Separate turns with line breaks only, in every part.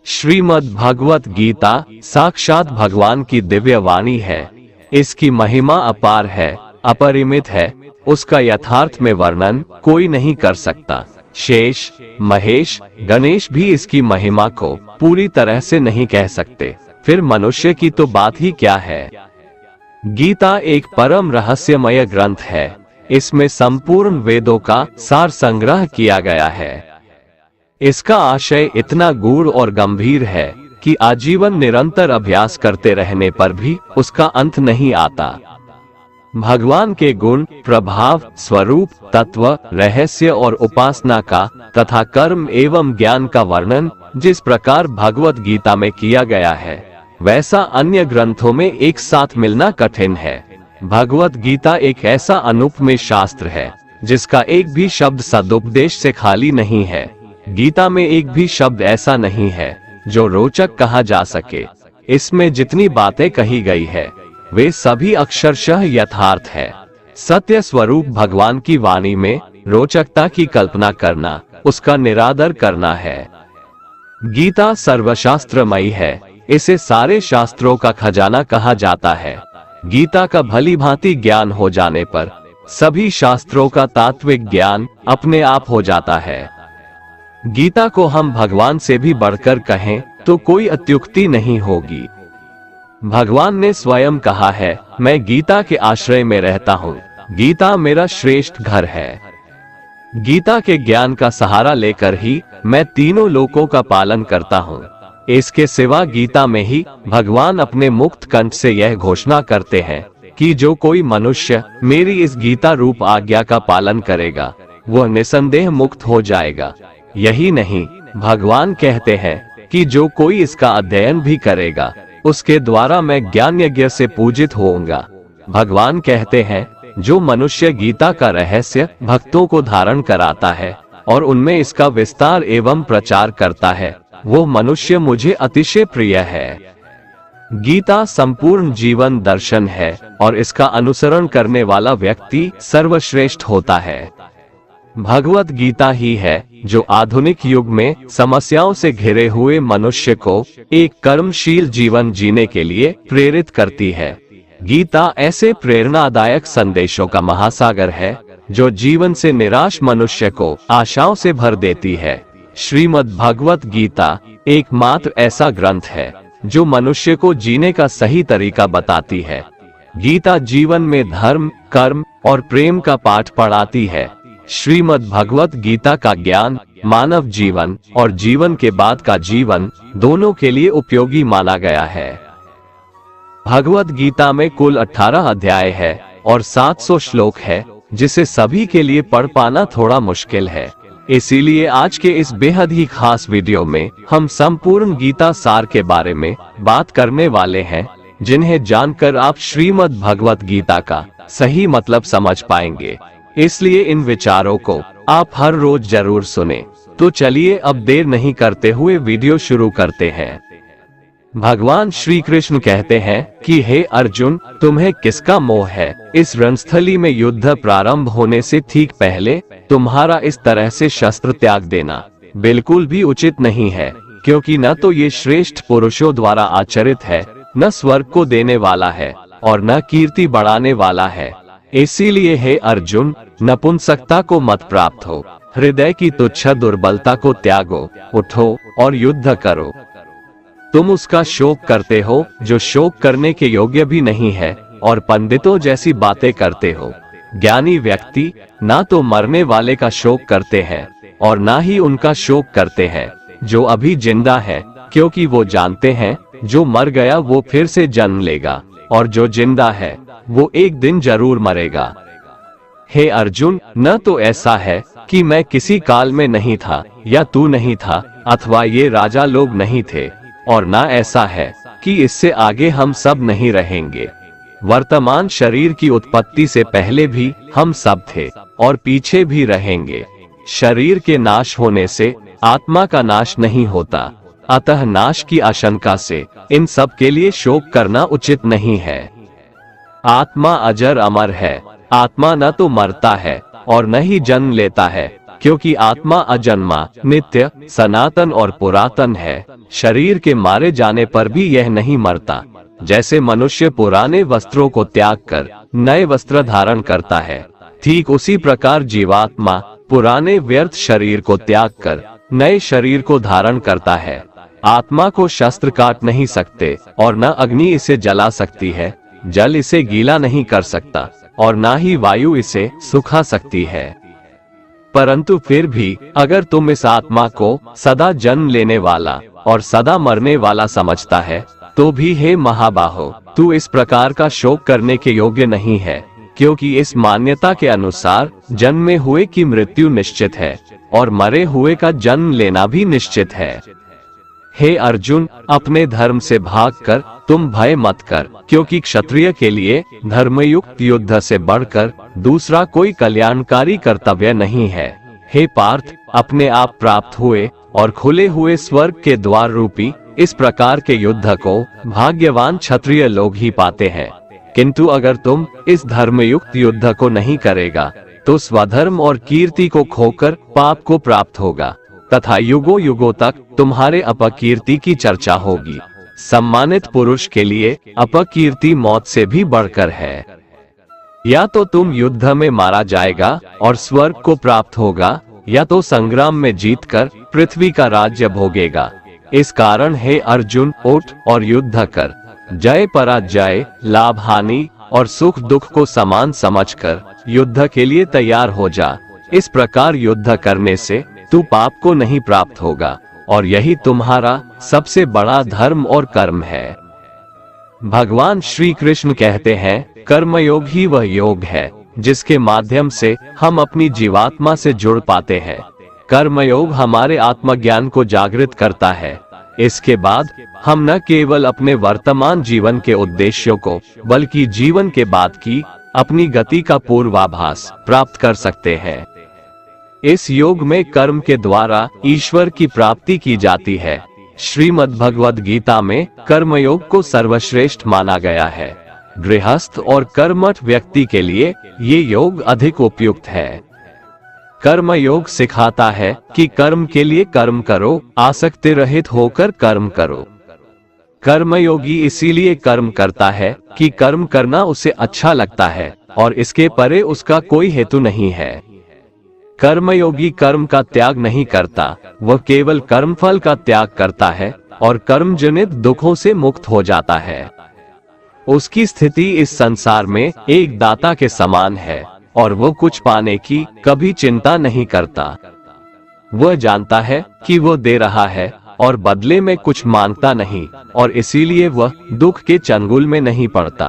श्रीमद् भगवत गीता साक्षात भगवान की दिव्य वाणी है। इसकी महिमा अपार है, अपरिमित है। उसका यथार्थ में वर्णन कोई नहीं कर सकता। शेष, महेश, गणेश भी इसकी महिमा को पूरी तरह से नहीं कह सकते, फिर मनुष्य की तो बात ही क्या है। गीता एक परम रहस्यमय ग्रंथ है। इसमें संपूर्ण वेदों का सार संग्रह किया गया है। इसका आशय इतना गूढ़ और गंभीर है कि आजीवन निरंतर अभ्यास करते रहने पर भी उसका अंत नहीं आता। भगवान के गुण, प्रभाव, स्वरूप, तत्व, रहस्य और उपासना का तथा कर्म एवं ज्ञान का वर्णन जिस प्रकार भगवत गीता में किया गया है, वैसा अन्य ग्रंथों में एक साथ मिलना कठिन है। भगवत गीता एक ऐसा अनुपमेय शास्त्र है जिसका एक भी शब्द सदुपदेश से खाली नहीं है। गीता में एक भी शब्द ऐसा नहीं है जो रोचक कहा जा सके। इसमें जितनी बातें कही गई है वे सभी अक्षरशः यथार्थ है। सत्य स्वरूप भगवान की वाणी में रोचकता की कल्पना करना उसका निरादर करना है। गीता सर्वशास्त्रमयी है। इसे सारे शास्त्रों का खजाना कहा जाता है। गीता का भली भांति ज्ञान हो जाने पर सभी शास्त्रों का तात्विक ज्ञान अपने आप हो जाता है। गीता को हम भगवान से भी बढ़कर कहें तो कोई अत्युक्ति नहीं होगी। भगवान ने स्वयं कहा है, मैं गीता के आश्रय में रहता हूँ। गीता मेरा श्रेष्ठ घर है। गीता के ज्ञान का सहारा लेकर ही मैं तीनों लोकों का पालन करता हूँ। इसके सिवा गीता में ही भगवान अपने मुक्त कंठ से यह घोषणा करते हैं कि जो कोई मनुष्य मेरी इस गीता रूप आज्ञा का पालन करेगा वह निसंदेह मुक्त हो जाएगा। यही नहीं, भगवान कहते हैं कि जो कोई इसका अध्ययन भी करेगा उसके द्वारा मैं ज्ञान यज्ञ से पूजित होऊंगा। भगवान कहते हैं, जो मनुष्य गीता का रहस्य भक्तों को धारण कराता है और उनमें इसका विस्तार एवं प्रचार करता है, वो मनुष्य मुझे अतिशय प्रिय है। गीता संपूर्ण जीवन दर्शन है और इसका अनुसरण करने वाला व्यक्ति सर्वश्रेष्ठ होता है। भगवत गीता ही है जो आधुनिक युग में समस्याओं से घिरे हुए मनुष्य को एक कर्मशील जीवन जीने के लिए प्रेरित करती है। गीता ऐसे प्रेरणादायक संदेशों का महासागर है जो जीवन से निराश मनुष्य को आशाओं से भर देती है। श्रीमद् भगवत गीता एकमात्र ऐसा ग्रंथ है जो मनुष्य को जीने का सही तरीका बताती है। गीता जीवन में धर्म, कर्म और प्रेम का पाठ पढ़ाती है। श्रीमद् भगवत गीता का ज्ञान मानव जीवन और जीवन के बाद का जीवन दोनों के लिए उपयोगी माना गया है। भगवत गीता में कुल 18 अध्याय है और 700 श्लोक है, जिसे सभी के लिए पढ़ पाना थोड़ा मुश्किल है। इसीलिए आज के इस बेहद ही खास वीडियो में हम संपूर्ण गीता सार के बारे में बात करने वाले हैं, जिन्हें जानकर आप श्रीमद् भगवत गीता का सही मतलब समझ पाएंगे। इसलिए इन विचारों को आप हर रोज जरूर सुने। तो चलिए अब देर नहीं करते हुए वीडियो शुरू करते हैं। भगवान श्री कृष्ण कहते हैं कि हे अर्जुन, तुम्हें किसका मोह है? इस रणस्थली में युद्ध प्रारंभ होने से ठीक पहले तुम्हारा इस तरह से शस्त्र त्याग देना बिल्कुल भी उचित नहीं है, क्योंकि न तो ये श्रेष्ठ पुरुषों द्वारा आचरित है, न स्वर्ग को देने वाला है और न कीर्ति बढ़ाने वाला है। इसीलिए हे अर्जुन, नपुंसकता को मत प्राप्त हो, हृदय की तुच्छ दुर्बलता को त्यागो, उठो और युद्ध करो। तुम उसका शोक करते हो जो शोक करने के योग्य भी नहीं है और पंडितों जैसी बातें करते हो। ज्ञानी व्यक्ति ना तो मरने वाले का शोक करते हैं और ना ही उनका शोक करते हैं जो अभी जिंदा है, क्योंकि वो जानते हैं जो मर गया वो फिर से जन्म लेगा और जो जिंदा है वो एक दिन जरूर मरेगा। हे अर्जुन, न तो ऐसा है कि मैं किसी काल में नहीं था या तू नहीं था अथवा ये राजा लोग नहीं थे, और ना ऐसा है कि इससे आगे हम सब नहीं रहेंगे। वर्तमान शरीर की उत्पत्ति से पहले भी हम सब थे और पीछे भी रहेंगे। शरीर के नाश होने से आत्मा का नाश नहीं होता, अतः नाश की आशंका से इन सब के लिए शोक करना उचित नहीं है। आत्मा अजर अमर है। आत्मा न तो मरता है और न ही जन्म लेता है, क्योंकि आत्मा अजन्मा, नित्य, सनातन और पुरातन है। शरीर के मारे जाने पर भी यह नहीं मरता। जैसे मनुष्य पुराने वस्त्रों को त्याग कर नए वस्त्र धारण करता है, ठीक उसी प्रकार जीवात्मा पुराने व्यर्थ शरीर को त्याग कर नए शरीर को धारण करता है। आत्मा को शस्त्र काट नहीं सकते और न अग्नि इसे जला सकती है, जल इसे गीला नहीं कर सकता और न ही वायु इसे सुखा सकती है। परंतु फिर भी अगर तुम इस आत्मा को सदा जन्म लेने वाला और सदा मरने वाला समझता है, तो भी हे महाबाहो, तू इस प्रकार का शोक करने के योग्य नहीं है, क्योंकि इस मान्यता के अनुसार जन्मे हुए की मृत्यु निश्चित है और मरे हुए का जन्म लेना भी निश्चित है। हे अर्जुन, अपने धर्म से भागकर तुम भय मत कर, क्योंकि क्षत्रिय के लिए धर्मयुक्त युद्ध से बढ़कर दूसरा कोई कल्याणकारी कर्तव्य नहीं है। हे पार्थ, अपने आप प्राप्त हुए और खुले हुए स्वर्ग के द्वार रूपी इस प्रकार के युद्ध को भाग्यवान क्षत्रिय लोग ही पाते हैं। किंतु अगर तुम इस धर्मयुक्त युद्ध को नहीं करेगा, तो स्वधर्म और कीर्ति को खोकर पाप को प्राप्त होगा तथा युगों युगों तक तुम्हारे अपकीर्ति की चर्चा होगी। सम्मानित पुरुष के लिए अपकीर्ति मौत से भी बढ़कर है। या तो तुम युद्ध में मारा जाएगा और स्वर्ग को प्राप्त होगा, या तो संग्राम में जीतकर पृथ्वी का राज्य भोगेगा। इस कारण हे अर्जुन, उठ और युद्ध कर। जय पराजय, लाभ हानि और सुख दुख को समान समझकर युद्ध के लिए तैयार हो जा। इस प्रकार युद्ध करने से तू पाप को नहीं प्राप्त होगा और यही तुम्हारा सबसे बड़ा धर्म और कर्म है। भगवान श्री कृष्ण कहते हैं, कर्मयोग ही वह योग है जिसके माध्यम से हम अपनी जीवात्मा से जुड़ पाते हैं। कर्मयोग हमारे आत्मज्ञान को जागृत करता है। इसके बाद हम न केवल अपने वर्तमान जीवन के उद्देश्यों को, बल्कि जीवन के बाद की अपनी गति का पूर्वाभास प्राप्त कर सकते हैं। इस योग में कर्म के द्वारा ईश्वर की प्राप्ति की जाती है। श्रीमद् भगवद गीता में कर्मयोग को सर्वश्रेष्ठ माना गया है। गृहस्थ और कर्मठ व्यक्ति के लिए ये योग अधिक उपयुक्त है। कर्म योग सिखाता है कि कर्म के लिए कर्म करो, आसक्ति रहित होकर कर्म करो। कर्मयोगी इसीलिए कर्म करता है कि कर्म करना उसे अच्छा लगता है और इसके परे उसका कोई हेतु नहीं है। कर्मयोगी कर्म का त्याग नहीं करता, वह केवल कर्मफल का त्याग करता है और कर्म जनित दुखों से मुक्त हो जाता है। उसकी स्थिति इस संसार में एक दाता के समान है और वो कुछ पाने की कभी चिंता नहीं करता। वह जानता है कि वो दे रहा है और बदले में कुछ मांगता नहीं, और इसीलिए वह दुख के चंगुल में नहीं पड़ता।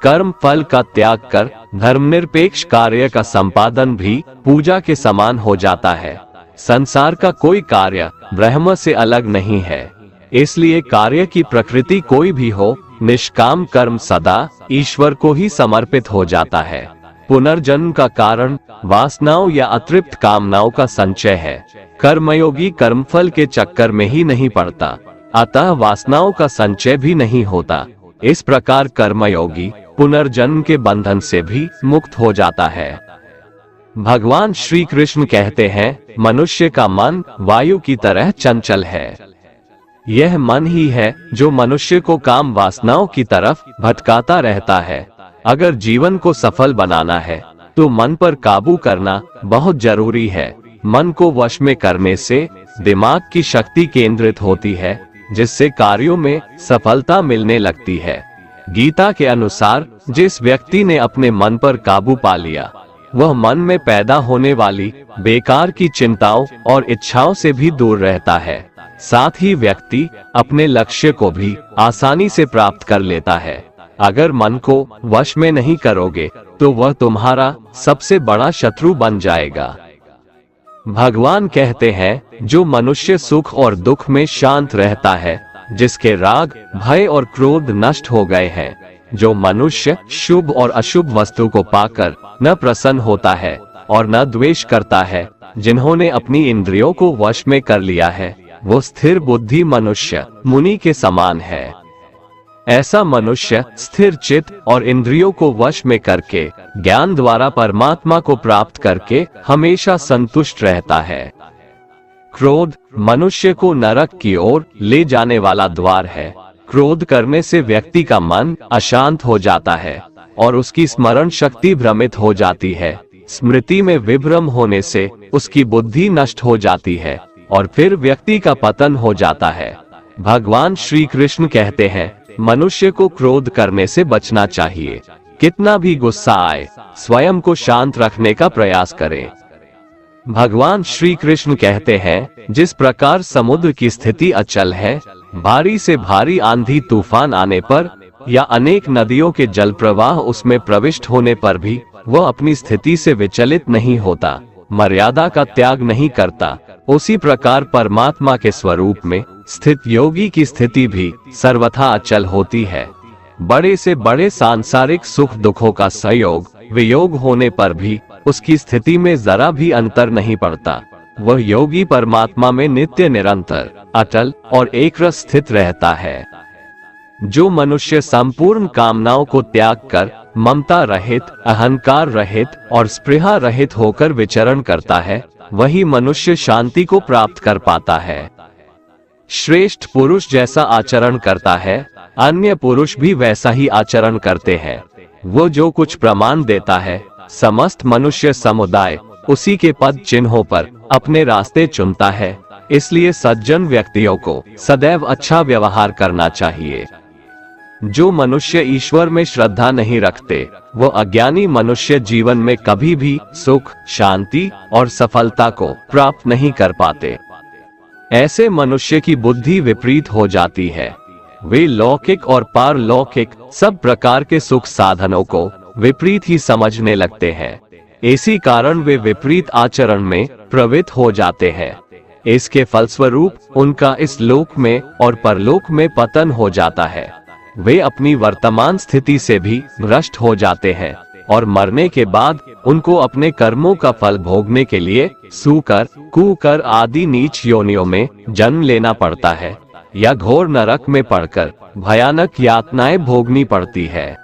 कर्म फल का त्याग कर धर्मनिरपेक्ष कार्य का संपादन भी पूजा के समान हो जाता है। संसार का कोई कार्य ब्रह्म से अलग नहीं है, इसलिए कार्य की प्रकृति कोई भी हो, निष्काम कर्म सदा ईश्वर को ही समर्पित हो जाता है। पुनर्जन्म का कारण वासनाओं या अतृप्त कामनाओं का संचय है। कर्मयोगी कर्मफल के चक्कर में ही नहीं पड़ता, अतः वासनाओं का संचय भी नहीं होता। इस प्रकार कर्मयोगी पुनर्जन्म के बंधन से भी मुक्त हो जाता है। भगवान श्री कृष्ण कहते हैं, मनुष्य का मन वायु की तरह चंचल है। यह मन ही है जो मनुष्य को काम वासनाओं की तरफ भटकाता रहता है। अगर जीवन को सफल बनाना है तो मन पर काबू करना बहुत जरूरी है। मन को वश में करने से दिमाग की शक्ति केंद्रित होती है, जिससे कार्यों में सफलता मिलने लगती है। गीता के अनुसार जिस व्यक्ति ने अपने मन पर काबू पा लिया, वह मन में पैदा होने वाली बेकार की चिंताओं और इच्छाओं से भी दूर रहता है। साथ ही व्यक्ति अपने लक्ष्य को भी आसानी से प्राप्त कर लेता है। अगर मन को वश में नहीं करोगे तो वह तुम्हारा सबसे बड़ा शत्रु बन जाएगा। भगवान कहते हैं, जो मनुष्य सुख और दुख में शांत रहता है, जिसके राग, भय और क्रोध नष्ट हो गए हैं, जो मनुष्य शुभ और अशुभ वस्तु को पाकर न प्रसन्न होता है और न द्वेष करता है, जिन्होंने अपनी इंद्रियों को वश में कर लिया है, वो स्थिर बुद्धि मनुष्य मुनि के समान है। ऐसा मनुष्य स्थिर चित्त और इंद्रियों को वश में करके ज्ञान द्वारा परमात्मा को प्राप्त करके हमेशा संतुष्ट रहता है। क्रोध मनुष्य को नरक की ओर ले जाने वाला द्वार है। क्रोध करने से व्यक्ति का मन अशांत हो जाता है और उसकी स्मरण शक्ति भ्रमित हो जाती है। स्मृति में विभ्रम होने से उसकी बुद्धि नष्ट हो जाती है और फिर व्यक्ति का पतन हो जाता है। भगवान श्री कृष्ण कहते हैं, मनुष्य को क्रोध करने से बचना चाहिए। कितना भी गुस्सा आए, स्वयं को शांत रखने का प्रयास करें। भगवान श्री कृष्ण कहते हैं, जिस प्रकार समुद्र की स्थिति अचल है, भारी से भारी आंधी तूफान आने पर या अनेक नदियों के जल प्रवाह उसमें प्रविष्ट होने पर भी वह अपनी स्थिति से विचलित नहीं होता, मर्यादा का त्याग नहीं करता, उसी प्रकार परमात्मा के स्वरूप में स्थित योगी की स्थिति भी सर्वथा अचल होती है। बड़े से बड़े सांसारिक सुख दुखों का संयोग वियोग होने पर भी उसकी स्थिति में जरा भी अंतर नहीं पड़ता। वह योगी परमात्मा में नित्य निरंतर अटल और एकरस स्थित रहता है। जो मनुष्य संपूर्ण कामनाओं को त्याग कर ममता रहित, अहंकार रहित और स्पृहा रहित होकर विचरण करता है, वही मनुष्य शांति को प्राप्त कर पाता है। श्रेष्ठ पुरुष जैसा आचरण करता है, अन्य पुरुष भी वैसा ही आचरण करते हैं। वो जो कुछ प्रमाण देता है, समस्त मनुष्य समुदाय उसी के पद चिन्हों पर अपने रास्ते चुनता है। इसलिए सज्जन व्यक्तियों को सदैव अच्छा व्यवहार करना चाहिए। जो मनुष्य ईश्वर में श्रद्धा नहीं रखते, वो अज्ञानी मनुष्य जीवन में कभी भी सुख, शांति और सफलता को प्राप्त नहीं कर पाते। ऐसे मनुष्य की बुद्धि विपरीत हो जाती है। वे लौकिक और पारलौकिक सब प्रकार के सुख साधनों को विपरीत ही समझने लगते हैं। इसी कारण वे विपरीत आचरण में प्रवृत्त हो जाते हैं। इसके फलस्वरूप उनका इस लोक में और परलोक में पतन हो जाता है। वे अपनी वर्तमान स्थिति से भी भ्रष्ट हो जाते हैं और मरने के बाद उनको अपने कर्मों का फल भोगने के लिए सूकर, कुकर आदि नीच योनियों में जन्म लेना पड़ता है या घोर नरक में पड़कर भयानक यातनाएं भोगनी पड़ती है।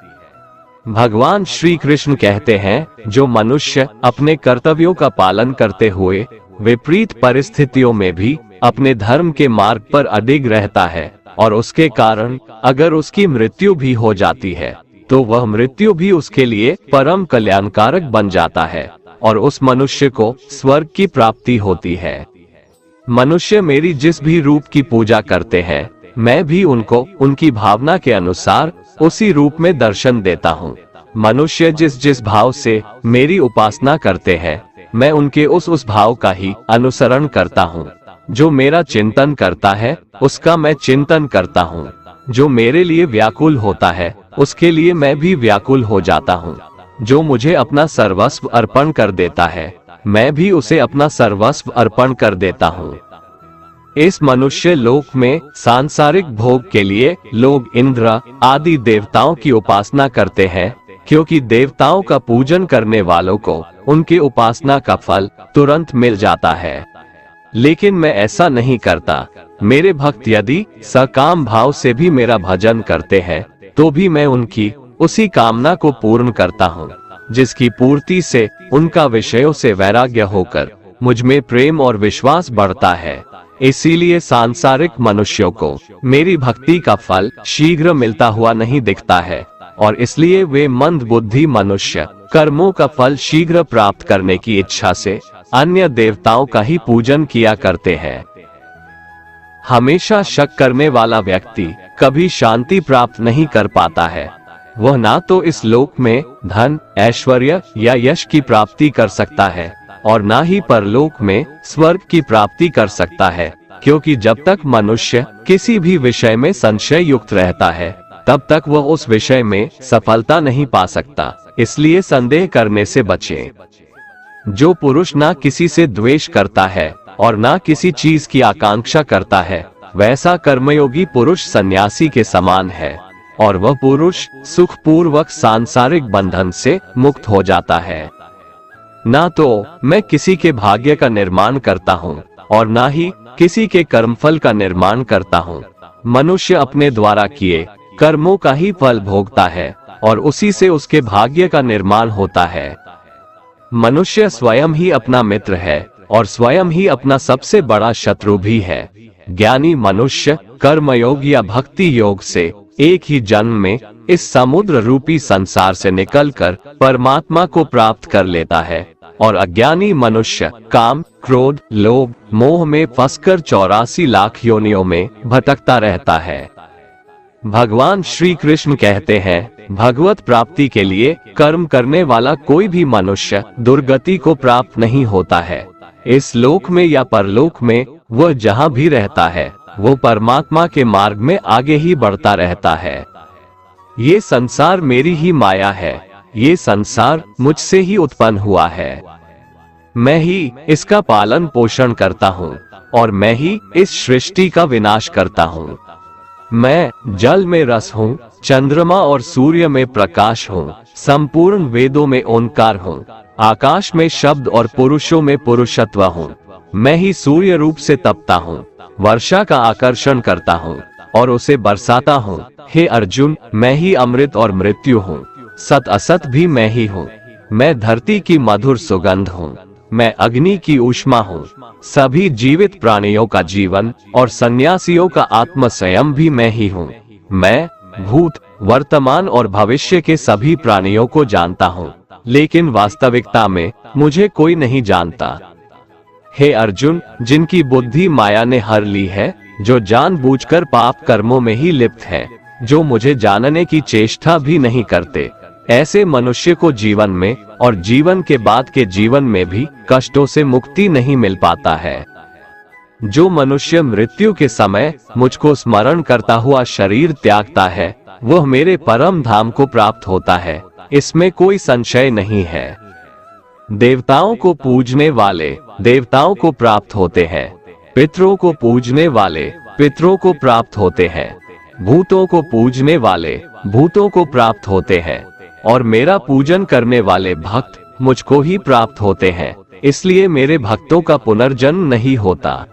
भगवान श्री कृष्ण कहते हैं, जो मनुष्य अपने कर्तव्यों का पालन करते हुए विपरीत परिस्थितियों में भी अपने धर्म के मार्ग पर अडिग रहता है और उसके कारण अगर उसकी मृत्यु भी हो जाती है, तो वह मृत्यु भी उसके लिए परम कल्याणकारक बन जाता है और उस मनुष्य को स्वर्ग की प्राप्ति होती है। मनुष्य मेरी जिस भी रूप की पूजा करते हैं, मैं भी उनको उनकी भावना के अनुसार उसी रूप में दर्शन देता हूँ। मनुष्य जिस जिस भाव से मेरी उपासना करते हैं, मैं उनके उस भाव का ही अनुसरण करता हूँ। जो मेरा चिंतन करता है, उसका मैं चिंतन करता हूँ। जो मेरे लिए व्याकुल होता है, उसके लिए मैं भी व्याकुल हो जाता हूँ। जो मुझे अपना सर्वस्व अर्पण कर देता है, मैं भी उसे अपना सर्वस्व अर्पण कर देता हूँ। इस मनुष्य लोक में सांसारिक भोग के लिए लोग इंद्र आदि देवताओं की उपासना करते हैं, क्योंकि देवताओं का पूजन करने वालों को उनकी उपासना का फल तुरंत मिल जाता है। लेकिन मैं ऐसा नहीं करता। मेरे भक्त यदि सकाम भाव से भी मेरा भजन करते हैं, तो भी मैं उनकी उसी कामना को पूर्ण करता हूँ, जिसकी पूर्ति से उनका विषयों से वैराग्य होकर मुझ में प्रेम और विश्वास बढ़ता है। इसीलिए सांसारिक मनुष्यों को मेरी भक्ति का फल शीघ्र मिलता हुआ नहीं दिखता है और इसलिए वे मंद बुद्धि मनुष्य कर्मों का फल शीघ्र प्राप्त करने की इच्छा से अन्य देवताओं का ही पूजन किया करते हैं। हमेशा शक करने वाला व्यक्ति कभी शांति प्राप्त नहीं कर पाता है। वह ना तो इस लोक में धन, ऐश्वर्य या यश की प्राप्ति कर सकता है और ना ही परलोक में स्वर्ग की प्राप्ति कर सकता है, क्योंकि जब तक मनुष्य किसी भी विषय में संशय युक्त रहता है, तब तक वह उस विषय में सफलता नहीं पा सकता। इसलिए संदेह करने से बचें। जो पुरुष ना किसी से द्वेष करता है और ना किसी चीज की आकांक्षा करता है, वैसा कर्मयोगी पुरुष सन्यासी के समान है और वह पुरुष सुखपूर्वक सांसारिक बंधन से मुक्त हो जाता है। ना तो मैं किसी के भाग्य का निर्माण करता हूँ और ना ही किसी के कर्मफल का निर्माण करता हूँ। मनुष्य अपने द्वारा किए कर्मों का ही फल भोगता है और उसी से उसके भाग्य का निर्माण होता है। मनुष्य स्वयं ही अपना मित्र है और स्वयं ही अपना सबसे बड़ा शत्रु भी है। ज्ञानी मनुष्य कर्मयोग या भक्ति योग से एक ही जन्म में इस समुद्र रूपी संसार से निकलकर परमात्मा को प्राप्त कर लेता है और अज्ञानी मनुष्य काम, क्रोध, लोभ, मोह में फंसकर 84 लाख योनियों में भटकता रहता है। भगवान श्री कृष्ण कहते हैं, भगवत प्राप्ति के लिए कर्म करने वाला कोई भी मनुष्य दुर्गति को प्राप्त नहीं होता है। इस लोक में या परलोक में वह जहाँ भी रहता है वो परमात्मा के मार्ग में आगे ही बढ़ता रहता है। ये संसार मेरी ही माया है, ये संसार मुझसे ही उत्पन्न हुआ है। मैं ही इसका पालन पोषण करता हूँ और मैं ही इस सृष्टि का विनाश करता हूँ। मैं जल में रस हूँ, चंद्रमा और सूर्य में प्रकाश हूँ, संपूर्ण वेदों में ओंकार हूँ, आकाश में शब्द और पुरुषों में पुरुषत्व हूँ। मैं ही सूर्य रूप से तपता हूँ, वर्षा का आकर्षण करता हूँ और उसे बरसाता हूँ। हे अर्जुन, मैं ही अमृत और मृत्यु हूँ, सत असत भी मैं ही हूँ। मैं धरती की मधुर सुगंध हूँ, मैं अग्नि की ऊष्मा हूँ, सभी जीवित प्राणियों का जीवन और सन्यासियों का आत्म स्वयं भी मैं ही हूँ। मैं भूत, वर्तमान और भविष्य के सभी प्राणियों को जानता हूँ, लेकिन वास्तविकता में मुझे कोई नहीं जानता। हे अर्जुन, जिनकी बुद्धि माया ने हर ली है, जो जानबूझकर पाप कर्मों में ही लिप्त हैं, जो मुझे जानने की चेष्टा भी नहीं करते, ऐसे मनुष्य को जीवन में और जीवन के बाद के जीवन में भी कष्टों से मुक्ति नहीं मिल पाता है। जो मनुष्य मृत्यु के समय मुझको स्मरण करता हुआ शरीर त्यागता है, वह मेरे परम धाम को प्राप्त होता है, इसमें कोई संशय नहीं है। देवताओं को पूजने वाले देवताओं को प्राप्त होते हैं, पितरों को पूजने वाले पितरों को प्राप्त होते हैं, भूतों को पूजने वाले भूतों को प्राप्त होते हैं और मेरा पूजन करने वाले भक्त मुझको ही प्राप्त होते हैं। इसलिए मेरे भक्तों का पुनर्जन्म नहीं होता।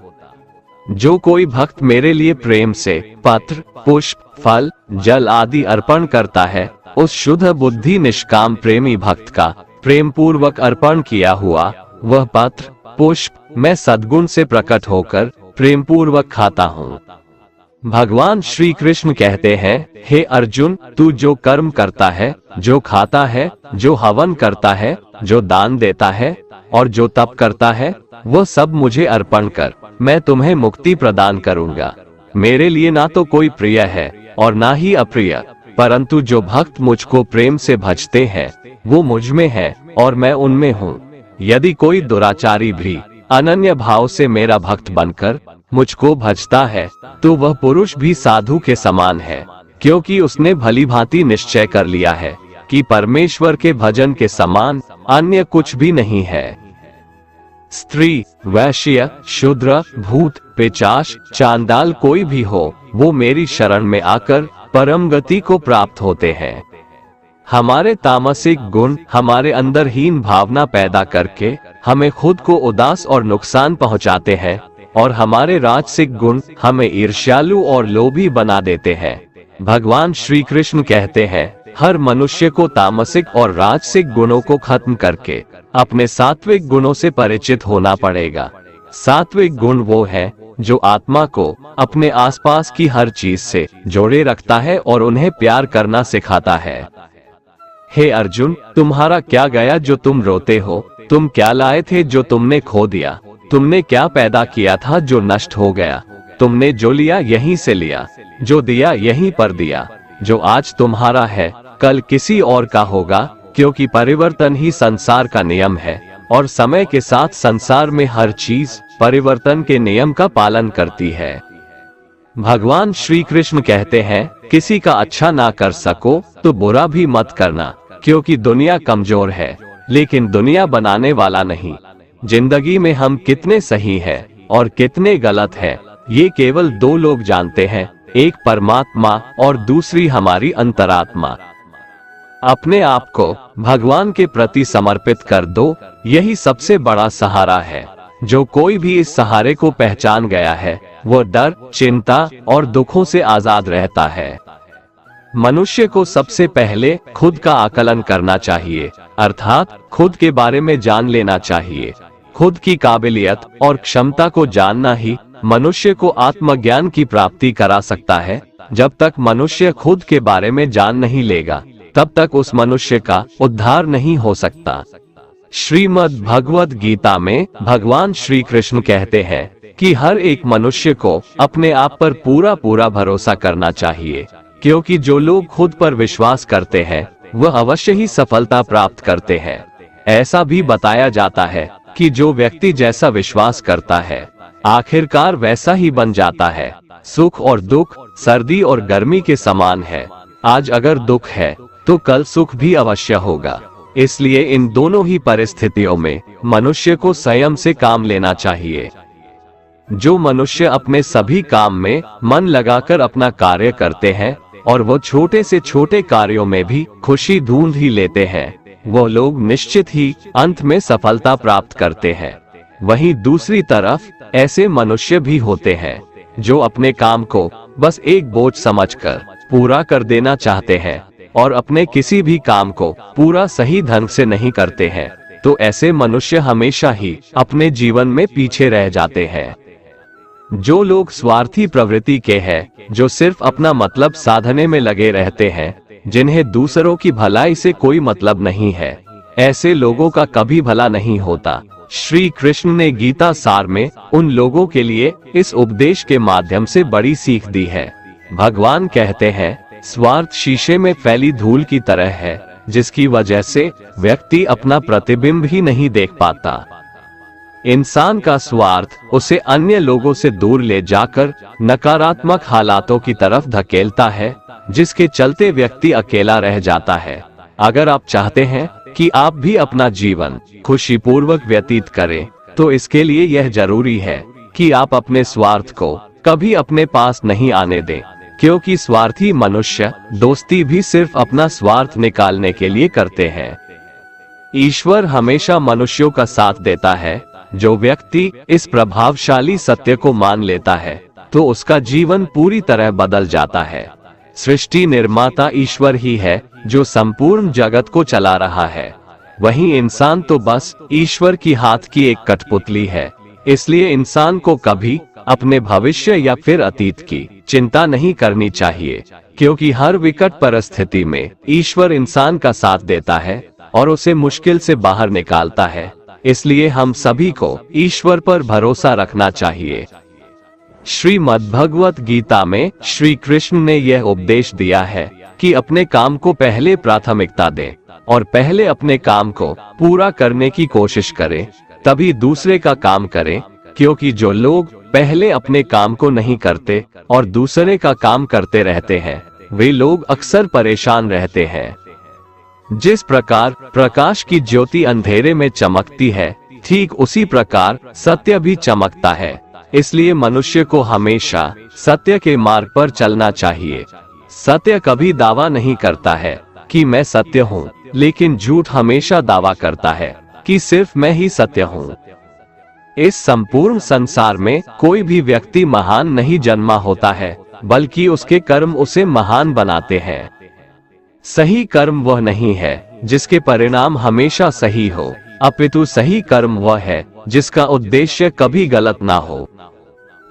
जो कोई भक्त मेरे लिए प्रेम से पत्र, पुष्प, फल, जल आदि अर्पण करता है, उस शुद्ध बुद्धि निष्काम प्रेमी भक्त का प्रेम पूर्वक अर्पण किया हुआ वह पत्र, पुष्प मैं सद्गुण से प्रकट होकर प्रेम पूर्वक खाता हूँ। भगवान श्री कृष्ण कहते हैं, हे अर्जुन, तू जो कर्म करता है, जो खाता है, जो हवन करता है, जो दान देता है और जो तप करता है, वह सब मुझे अर्पण कर, मैं तुम्हें मुक्ति प्रदान करूंगा। मेरे लिए ना तो कोई प्रिय है और ना ही अप्रिय, परंतु जो भक्त मुझको प्रेम से भजते हैं वो मुझ में है और मैं उनमें हूँ। यदि कोई दुराचारी भी अनन्य भाव से मेरा भक्त बनकर मुझको भजता है, तो वह पुरुष भी साधु के समान है, क्योंकि उसने भली भांति निश्चय कर लिया है कि परमेश्वर के भजन के समान अन्य कुछ भी नहीं है। स्त्री, वैश्य, शूद्र, भूत, पिशाच, चांडाल कोई भी हो, वो मेरी शरण में आकर परम गति को प्राप्त होते हैं। हमारे तामसिक गुण हमारे अंदर हीन भावना पैदा करके हमें खुद को उदास और नुकसान पहुंचाते हैं और हमारे राजसिक गुण हमें ईर्ष्यालु और लोभी बना देते हैं। भगवान श्री कृष्ण कहते हैं, हर मनुष्य को तामसिक और राजसिक गुणों को खत्म करके अपने सात्विक गुणों से परिचित होना पड़ेगा। सात्विक गुण वो है जो आत्मा को अपने आसपास की हर चीज से जोड़े रखता है और उन्हें प्यार करना सिखाता है। हे अर्जुन, तुम्हारा क्या गया जो तुम रोते हो? तुम क्या लाए थे जो तुमने खो दिया? तुमने क्या पैदा किया था जो नष्ट हो गया? तुमने जो लिया यहीं से लिया, जो दिया यहीं पर दिया। जो आज तुम्हारा है कल किसी और का होगा, क्योंकि परिवर्तन ही संसार का नियम है और समय के साथ संसार में हर चीज परिवर्तन के नियम का पालन करती है। भगवान श्री कृष्ण कहते हैं, किसी का अच्छा ना कर सको तो बुरा भी मत करना, क्योंकि दुनिया कमजोर है लेकिन दुनिया बनाने वाला नहीं। जिंदगी में हम कितने सही हैं और कितने गलत हैं, ये केवल दो लोग जानते हैं, एक परमात्मा और दूसरी हमारी अंतरात्मा। अपने आप को भगवान के प्रति समर्पित कर दो, यही सबसे बड़ा सहारा है। जो कोई भी इस सहारे को पहचान गया है, वो डर, चिंता और दुखों से आजाद रहता है। मनुष्य को सबसे पहले खुद का आकलन करना चाहिए, अर्थात खुद के बारे में जान लेना चाहिए। खुद की काबिलियत और क्षमता को जानना ही मनुष्य को आत्मज्ञान की प्राप्ति करा सकता है। जब तक मनुष्य खुद के बारे में जान नहीं लेगा, तब तक उस मनुष्य का उद्धार नहीं हो सकता। श्रीमद् भगवद गीता में भगवान श्री कृष्ण कहते हैं कि हर एक मनुष्य को अपने आप पर पूरा पूरा भरोसा करना चाहिए, क्योंकि जो लोग खुद पर विश्वास करते हैं वह अवश्य ही सफलता प्राप्त करते हैं। ऐसा भी बताया जाता है कि जो व्यक्ति जैसा विश्वास करता है आखिरकार वैसा ही बन जाता है। सुख और दुख सर्दी और गर्मी के समान है। आज अगर दुख है तो कल सुख भी अवश्य होगा। इसलिए इन दोनों ही परिस्थितियों में मनुष्य को संयम से काम लेना चाहिए। जो मनुष्य अपने सभी काम में मन लगाकर अपना कार्य करते हैं और वो छोटे से छोटे कार्यों में भी खुशी ढूंढ ही लेते हैं, वो लोग निश्चित ही अंत में सफलता प्राप्त करते हैं। वहीं दूसरी तरफ ऐसे मनुष्य भी होते हैं जो अपने काम को बस एक बोझ समझकर पूरा कर देना चाहते हैं और अपने किसी भी काम को पूरा सही ढंग से नहीं करते हैं। तो ऐसे मनुष्य हमेशा ही अपने जीवन में पीछे रह जाते हैं। जो लोग स्वार्थी प्रवृत्ति के हैं, जो सिर्फ अपना मतलब साधने में लगे रहते हैं, जिन्हें दूसरों की भलाई से कोई मतलब नहीं है, ऐसे लोगों का कभी भला नहीं होता। श्री कृष्ण ने गीता सार में उन लोगों के लिए इस उपदेश के माध्यम से बड़ी सीख दी है। भगवान कहते हैं, स्वार्थ शीशे में फैली धूल की तरह है, जिसकी वजह से व्यक्ति अपना प्रतिबिंब ही नहीं देख पाता। इंसान का स्वार्थ उसे अन्य लोगों से दूर ले जाकर नकारात्मक हालातों की तरफ धकेलता है, जिसके चलते व्यक्ति अकेला रह जाता है। अगर आप चाहते हैं कि आप भी अपना जीवन खुशीपूर्वक व्यतीत करें, तो इसके लिए यह जरूरी है कि आप अपने स्वार्थ को कभी अपने पास नहीं आने दें, क्योंकि स्वार्थी मनुष्य दोस्ती भी सिर्फ अपना स्वार्थ निकालने के लिए करते हैं। ईश्वर हमेशा मनुष्यों का साथ देता है। जो व्यक्ति इस प्रभावशाली सत्य को मान लेता है, तो उसका जीवन पूरी तरह बदल जाता है। सृष्टि निर्माता ईश्वर ही है जो संपूर्ण जगत को चला रहा है। वहीं इंसान तो बस ईश्वर की हाथ की एक कठपुतली है। इसलिए इंसान को कभी अपने भविष्य या फिर अतीत की चिंता नहीं करनी चाहिए, क्योंकि हर विकट परिस्थिति में ईश्वर इंसान का साथ देता है और उसे मुश्किल से बाहर निकालता है। इसलिए हम सभी को ईश्वर पर भरोसा रखना चाहिए। श्रीमद् भगवत गीता में श्री कृष्ण ने यह उपदेश दिया है कि अपने काम को पहले प्राथमिकता दें और पहले अपने काम को पूरा करने की कोशिश करें, तभी दूसरे का काम करें। क्योंकि जो लोग पहले अपने काम को नहीं करते और दूसरे का काम करते रहते हैं, वे लोग अक्सर परेशान रहते हैं। जिस प्रकार प्रकाश की ज्योति अंधेरे में चमकती है, ठीक उसी प्रकार सत्य भी चमकता है। इसलिए मनुष्य को हमेशा सत्य के मार्ग पर चलना चाहिए। सत्य कभी दावा नहीं करता है कि मैं सत्य हूँ, लेकिन झूठ हमेशा दावा करता है कि सिर्फ मैं ही सत्य हूँ। इस संपूर्ण संसार में कोई भी व्यक्ति महान नहीं जन्मा होता है, बल्कि उसके कर्म उसे महान बनाते हैं। सही कर्म वह नहीं है जिसके परिणाम हमेशा सही हो, अपितु सही कर्म वह है जिसका उद्देश्य कभी गलत ना हो।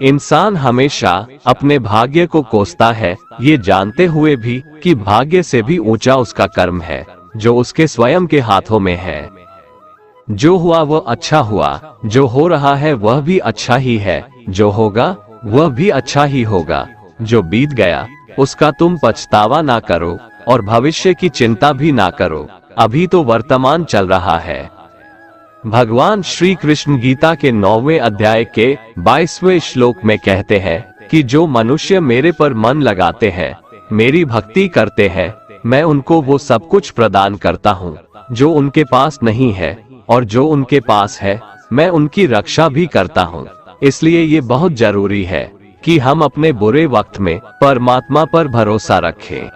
इंसान हमेशा अपने भाग्य को कोसता है, ये जानते हुए भी कि भाग्य से भी ऊंचा उसका कर्म है, जो उसके स्वयं के हाथों में है। जो हुआ वह अच्छा हुआ, जो हो रहा है वह भी अच्छा ही है, जो होगा वह भी अच्छा ही होगा। जो बीत गया उसका तुम पछतावा ना करो और भविष्य की चिंता भी ना करो, अभी तो वर्तमान चल रहा है। भगवान श्री कृष्ण गीता के 9वें अध्याय के 22वें श्लोक में कहते हैं कि जो मनुष्य मेरे पर मन लगाते हैं, मेरी भक्ति करते हैं, मैं उनको वो सब कुछ प्रदान करता हूँ जो उनके पास नहीं है, और जो उनके पास है मैं उनकी रक्षा भी करता हूँ। इसलिए ये बहुत जरूरी है कि हम अपने बुरे वक्त में परमात्मा पर भरोसा रखें।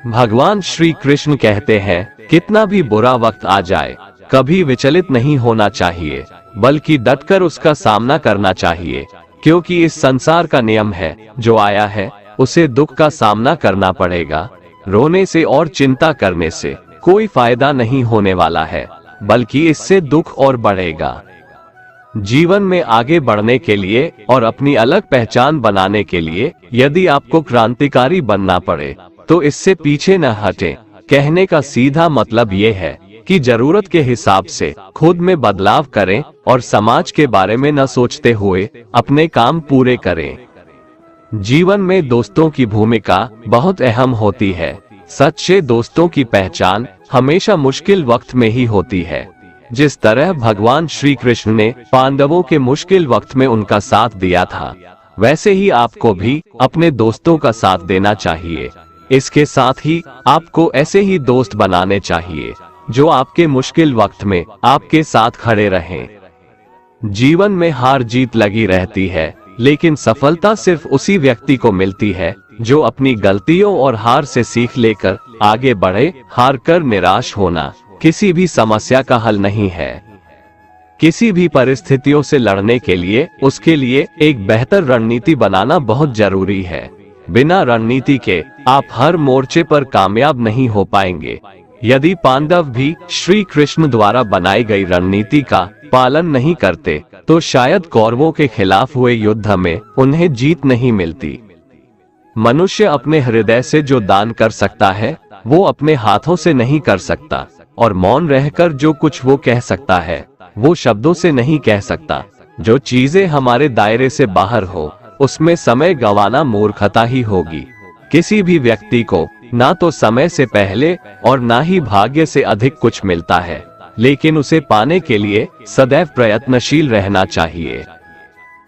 भगवान श्री कृष्ण कहते हैं, कितना भी बुरा वक्त आ जाए, कभी विचलित नहीं होना चाहिए, बल्कि डटकर उसका सामना करना चाहिए, क्योंकि इस संसार का नियम है, जो आया है उसे दुख का सामना करना पड़ेगा। रोने से और चिंता करने से कोई फायदा नहीं होने वाला है, बल्कि इससे दुख और बढ़ेगा। जीवन में आगे बढ़ने के लिए और अपनी अलग पहचान बनाने के लिए यदि आपको क्रांतिकारी बनना पड़े तो इससे पीछे न हटें। कहने का सीधा मतलब ये है कि जरूरत के हिसाब से खुद में बदलाव करें और समाज के बारे में न सोचते हुए अपने काम पूरे करें। जीवन में दोस्तों की भूमिका बहुत अहम होती है। सच्चे दोस्तों की पहचान हमेशा मुश्किल वक्त में ही होती है। जिस तरह भगवान श्री कृष्ण ने पांडवों के मुश्किल वक्त में उनका साथ दिया था, वैसे ही आपको भी अपने दोस्तों का साथ देना चाहिए। इसके साथ ही आपको ऐसे ही दोस्त बनाने चाहिए जो आपके मुश्किल वक्त में आपके साथ खड़े रहें। जीवन में हार जीत लगी रहती है, लेकिन सफलता सिर्फ उसी व्यक्ति को मिलती है जो अपनी गलतियों और हार से सीख लेकर आगे बढ़े। हार कर निराश होना किसी भी समस्या का हल नहीं है। किसी भी परिस्थितियों से लड़ने के लिए उसके लिए एक बेहतर रणनीति बनाना बहुत जरूरी है। बिना रणनीति के आप हर मोर्चे पर कामयाब नहीं हो पाएंगे। यदि पांडव भी श्री कृष्ण द्वारा बनाई गई रणनीति का पालन नहीं करते तो शायद कौरवों के खिलाफ हुए युद्ध में उन्हें जीत नहीं मिलती। मनुष्य अपने हृदय से जो दान कर सकता है वो अपने हाथों से नहीं कर सकता, और मौन रहकर जो कुछ वो कह सकता है वो शब्दों से नहीं कह सकता। जो चीजें हमारे दायरे से बाहर हो उसमें समय गंवाना मूर्खता ही होगी। किसी भी व्यक्ति को ना तो समय से पहले और ना ही भाग्य से अधिक कुछ मिलता है, लेकिन उसे पाने के लिए सदैव प्रयत्नशील रहना चाहिए।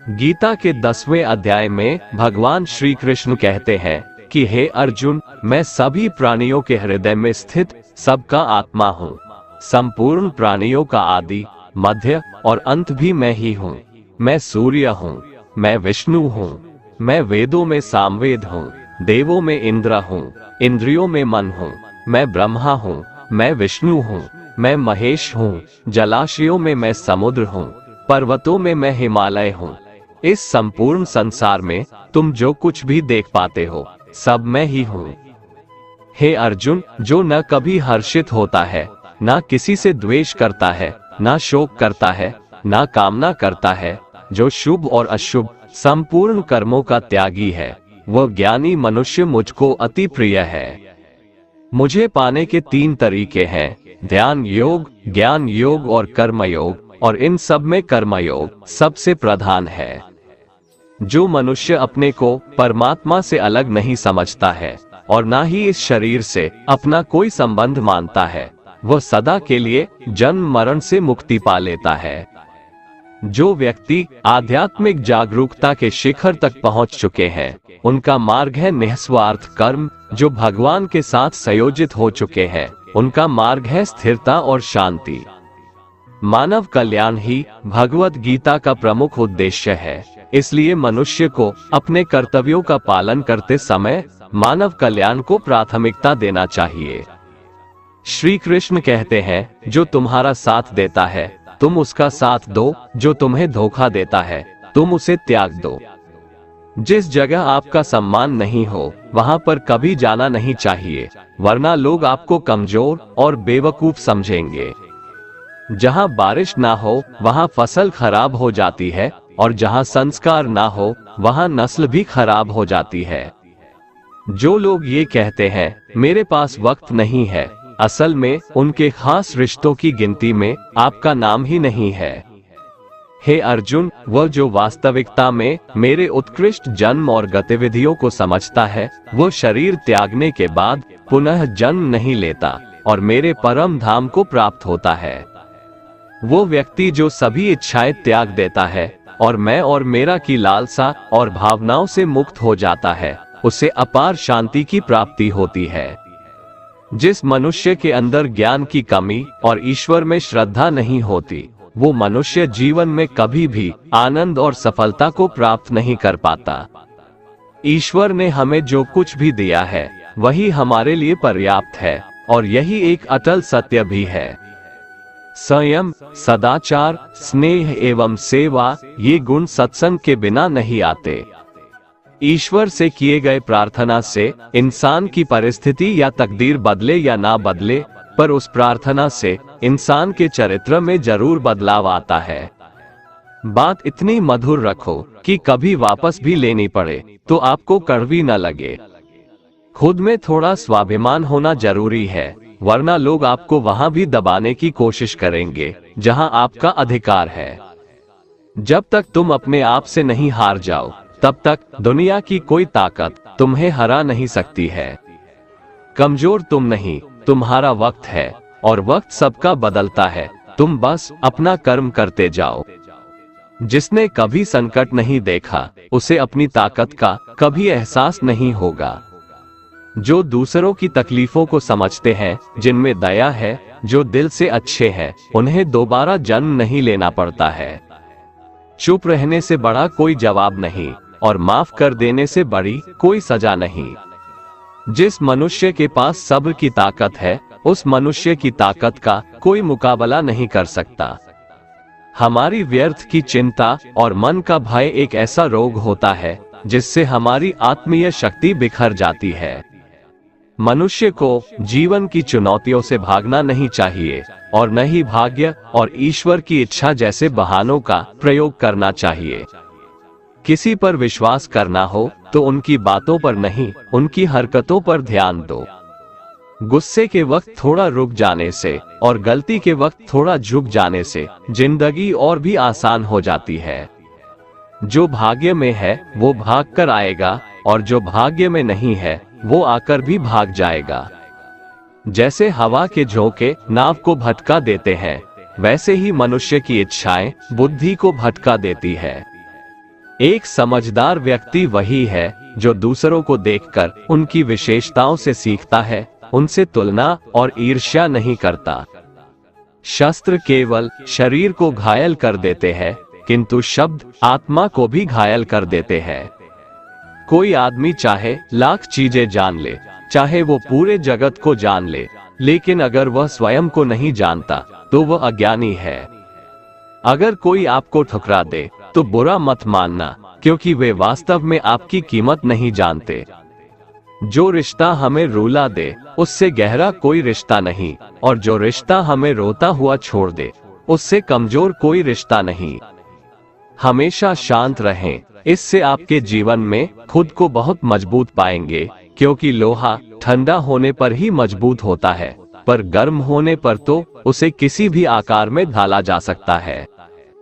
गीता के 10वें अध्याय में भगवान श्री कृष्ण कहते हैं कि हे अर्जुन, मैं सभी प्राणियों के हृदय में स्थित सबका आत्मा हूँ। संपूर्ण प्राणियों का आदि, मध्य और अंत भी मैं ही हूँ। मैं सूर्य हूँ, मैं विष्णु हूँ, मैं वेदों में सामवेद हूँ, देवों में इंद्र हूँ, इंद्रियों में मन हूँ, मैं ब्रह्मा हूँ, मैं विष्णु हूँ, मैं महेश हूँ, जलाशयों में मैं समुद्र हूँ, पर्वतों में मैं हिमालय हूँ। इस संपूर्ण संसार में तुम जो कुछ भी देख पाते हो सब मैं ही हूँ। हे अर्जुन, जो न कभी हर्षित होता है, ना किसी से द्वेष करता है, ना शोक करता है, ना कामना करता है, जो शुभ और अशुभ संपूर्ण कर्मों का त्यागी है, वह ज्ञानी मनुष्य मुझको अति प्रिय है। मुझे पाने के 3 तरीके हैं, ध्यान योग, ज्ञान योग और कर्म योग, और इन सब में कर्म योग सबसे प्रधान है। जो मनुष्य अपने को परमात्मा से अलग नहीं समझता है और ना ही इस शरीर से अपना कोई संबंध मानता है, वह सदा के लिए जन्म मरण से मुक्ति पा लेता है। जो व्यक्ति आध्यात्मिक जागरूकता के शिखर तक पहुंच चुके हैं, उनका मार्ग है निस्वार्थ कर्म। जो भगवान के साथ संयोजित हो चुके हैं, उनका मार्ग है स्थिरता और शांति। मानव कल्याण ही भगवत गीता का प्रमुख उद्देश्य है। इसलिए मनुष्य को अपने कर्तव्यों का पालन करते समय मानव कल्याण को प्राथमिकता देना चाहिए। श्री कृष्ण कहते हैं, जो तुम्हारा साथ देता है तुम उसका साथ दो, जो तुम्हें धोखा देता है तुम उसे त्याग दो। जिस जगह आपका सम्मान नहीं हो वहां पर कभी जाना नहीं चाहिए, वरना लोग आपको कमजोर और बेवकूफ समझेंगे। जहां बारिश ना हो वहां फसल खराब हो जाती है, और जहां संस्कार ना हो वहां नस्ल भी खराब हो जाती है। जो लोग ये कहते हैं मेरे पास वक्त नहीं है, असल में उनके खास रिश्तों की गिनती में आपका नाम ही नहीं है। हे अर्जुन, वह जो वास्तविकता में मेरे उत्कृष्ट जन्म और गतिविधियों को समझता है, वो शरीर त्यागने के बाद पुनः जन्म नहीं लेता और मेरे परम धाम को प्राप्त होता है। वो व्यक्ति जो सभी इच्छाएं त्याग देता है और मैं और मेरा की लालसा और भावनाओं से मुक्त हो जाता है, उसे अपार शांति की प्राप्ति होती है। जिस मनुष्य के अंदर ज्ञान की कमी और ईश्वर में श्रद्धा नहीं होती, वो मनुष्य जीवन में कभी भी आनंद और सफलता को प्राप्त नहीं कर पाता। ईश्वर ने हमें जो कुछ भी दिया है वही हमारे लिए पर्याप्त है, और यही एक अटल सत्य भी है। संयम, सदाचार, स्नेह एवं सेवा, ये गुण सत्संग के बिना नहीं आते। ईश्वर से किए गए प्रार्थना से इंसान की परिस्थिति या तकदीर बदले या ना बदले, पर उस प्रार्थना से इंसान के चरित्र में जरूर बदलाव आता है। बात इतनी मधुर रखो कि कभी वापस भी लेनी पड़े तो आपको कड़वी न लगे। खुद में थोड़ा स्वाभिमान होना जरूरी है, वरना लोग आपको वहां भी दबाने की कोशिश करेंगे जहां आपका अधिकार है। जब तक तुम अपने आप से नहीं हार जाओ, तब तक दुनिया की कोई ताकत तुम्हें हरा नहीं सकती है। कमजोर तुम नहीं, तुम्हारा वक्त है, और वक्त सबका बदलता है। तुम बस अपना कर्म करते जाओ। जिसने कभी संकट नहीं देखा, उसे अपनी ताकत का कभी एहसास नहीं होगा। जो दूसरों की तकलीफों को समझते हैं, जिनमें दया है, जो दिल से अच्छे हैं, उन्हें दोबारा जन्म नहीं लेना पड़ता है। चुप रहने से बड़ा कोई जवाब नहीं, और माफ कर देने से बड़ी कोई सजा नहीं। जिस मनुष्य के पास सब्र की ताकत है, उस मनुष्य की ताकत का कोई मुकाबला नहीं कर सकता। हमारी व्यर्थ की चिंता और मन का भय एक ऐसा रोग होता है जिससे हमारी आत्मीय शक्ति बिखर जाती है। मनुष्य को जीवन की चुनौतियों से भागना नहीं चाहिए, और न ही भाग्य और ईश्वर की इच्छा जैसे बहानों का प्रयोग करना चाहिए। किसी पर विश्वास करना हो तो उनकी बातों पर नहीं, उनकी हरकतों पर ध्यान दो। गुस्से के वक्त थोड़ा रुक जाने से और गलती के वक्त थोड़ा झुक जाने से जिंदगी और भी आसान हो जाती है। जो भाग्य में है वो भाग कर आएगा, और जो भाग्य में नहीं है वो आकर भी भाग जाएगा। जैसे हवा के झोंके नाव को भटका देते हैं, वैसे ही मनुष्य की इच्छाएं बुद्धि को भटका देती है। एक समझदार व्यक्ति वही है जो दूसरों को देखकर उनकी विशेषताओं से सीखता है, उनसे तुलना और ईर्ष्या नहीं करता। शस्त्र केवल शरीर को घायल कर देते हैं, किंतु शब्द आत्मा को भी घायल कर देते हैं। कोई आदमी चाहे लाख चीजें जान ले, चाहे वो पूरे जगत को जान ले, लेकिन अगर वह स्वयं को नहीं जानता तो वह अज्ञानी है। अगर कोई आपको ठुकरा दे तो बुरा मत मानना, क्योंकि वे वास्तव में आपकी कीमत नहीं जानते। जो रिश्ता हमें रुला दे उससे गहरा कोई रिश्ता नहीं, और जो रिश्ता हमें रोता हुआ छोड़ दे उससे कमजोर कोई रिश्ता नहीं। हमेशा शांत रहें, इससे आपके जीवन में खुद को बहुत मजबूत पाएंगे, क्योंकि लोहा ठंडा होने पर ही मजबूत होता है, पर गर्म होने पर तो उसे किसी भी आकार में ढाला जा सकता है।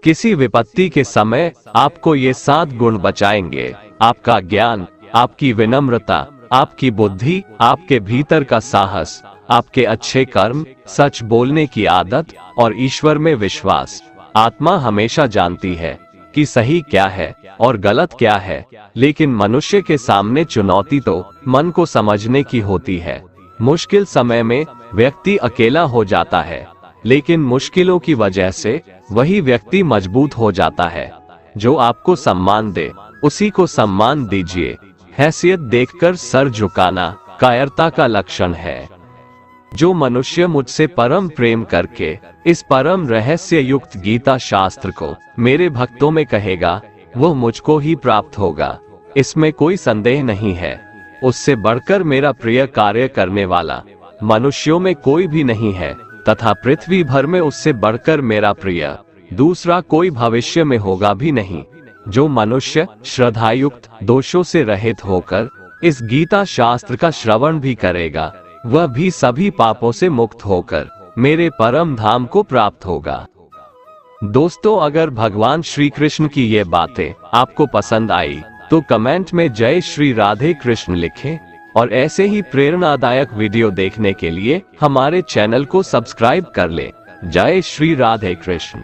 किसी विपत्ति के समय आपको ये 7 गुण बचाएंगे: आपका ज्ञान, आपकी विनम्रता, आपकी बुद्धि, आपके भीतर का साहस, आपके अच्छे कर्म, सच बोलने की आदत और ईश्वर में विश्वास। आत्मा हमेशा जानती है कि सही क्या है और गलत क्या है, लेकिन मनुष्य के सामने चुनौती तो मन को समझने की होती है। मुश्किल समय में व्यक्ति अकेला हो जाता है, लेकिन मुश्किलों की वजह से वही व्यक्ति मजबूत हो जाता है। जो आपको सम्मान दे उसी को सम्मान दीजिए। हैसियत देखकर सर झुकाना कायरता का लक्षण है। जो मनुष्य मुझसे परम प्रेम करके इस परम रहस्य युक्त गीता शास्त्र को मेरे भक्तों में कहेगा, वो मुझको ही प्राप्त होगा, इसमें कोई संदेह नहीं है। उससे बढ़कर मेरा प्रिय कार्य करने वाला मनुष्यों में कोई भी नहीं है, तथा पृथ्वी भर में उससे बढ़कर मेरा प्रिय दूसरा कोई भविष्य में होगा भी नहीं। जो मनुष्य श्रद्धायुक्त दोषों से रहित होकर इस गीता शास्त्र का श्रवण भी करेगा, वह भी सभी पापों से मुक्त होकर मेरे परम धाम को प्राप्त होगा। दोस्तों, अगर भगवान श्री कृष्ण की ये बातें आपको पसंद आई तो कमेंट में जय श्री राधे कृष्ण लिखें, और ऐसे ही प्रेरणादायक वीडियो देखने के लिए हमारे चैनल को सब्सक्राइब कर लें। जय श्री राधे कृष्ण।